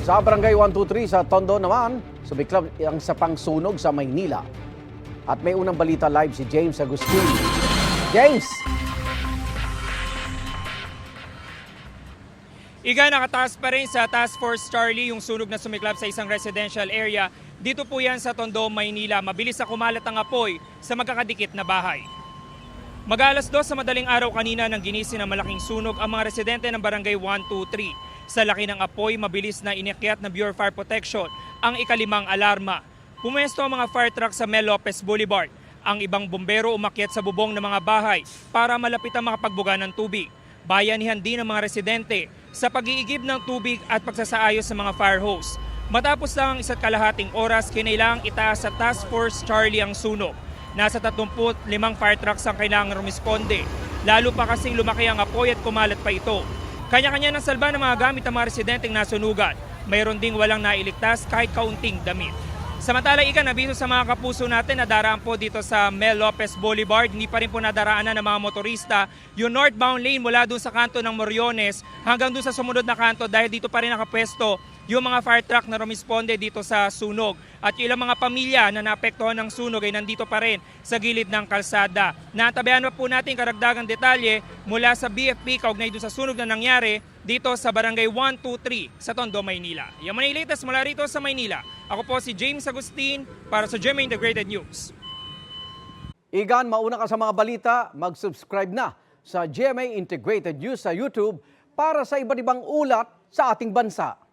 Sa Barangay 123 sa Tondo naman, sumiklab ang isa pang sunog sa Maynila. At may unang balita live si James Agustin. James! Iga, nakataas pa rin sa Task Force Charlie yung sunog na sumiklab sa isang residential area. Dito po yan sa Tondo, Maynila. Mabilis na kumalat ang apoy sa magkakadikit na bahay. Mag-alas 2 sa madaling araw kanina nang ginisi ng malaking sunog ang mga residente ng Barangay 123. Sa laki ng apoy, mabilis na inakyat ng Bureau of Fire Protection ang ikalimang alarma. Pumesto ang mga fire truck sa Mel Lopez Boulevard. Ang ibang bumbero umakyat sa bubong ng mga bahay para malapit ang makapagbuga ng tubig. Bayanihan din ng mga residente sa pag-iigib ng tubig at pagsasaayos sa mga fire hose. Matapos lang ang 1.5 oras, kinailangang itaas sa Task Force Charlie ang sunog. Nasa 35 fire trucks ang kailangang rumisponde. Lalo pa kasing lumaki ang apoy at kumalat pa ito. Kanya-kanya ng salba ng mga gamit ng mga residenteng nasunugan. Mayroon ding walang nailigtas kahit kaunting damit. Samantala, nabiso sa mga kapuso natin na daraan po dito sa Mel Lopez Boulevard. Hindi pa rin po nadaraanan ng mga motorista yung northbound lane mula doon sa kanto ng Moriones hanggang doon sa sumunod na kanto dahil dito pa rin nakapwesto yung mga fire truck na rumisponde dito sa sunog. At yung ilang mga pamilya na naapektuhan ng sunog ay nandito pa rin sa gilid ng kalsada. Natabayan pa po natin karagdagang detalye mula sa BFP kaugnay doon sa sunog na nangyari dito sa Barangay 123 sa Tondo, Maynila. Yan muna yung latest mula rito sa Maynila. Ako po si James Agustin para sa GMA Integrated News. Igan, mauna ka sa mga balita, mag-subscribe na sa GMA Integrated News sa YouTube para sa iba't ibang ulat sa ating bansa.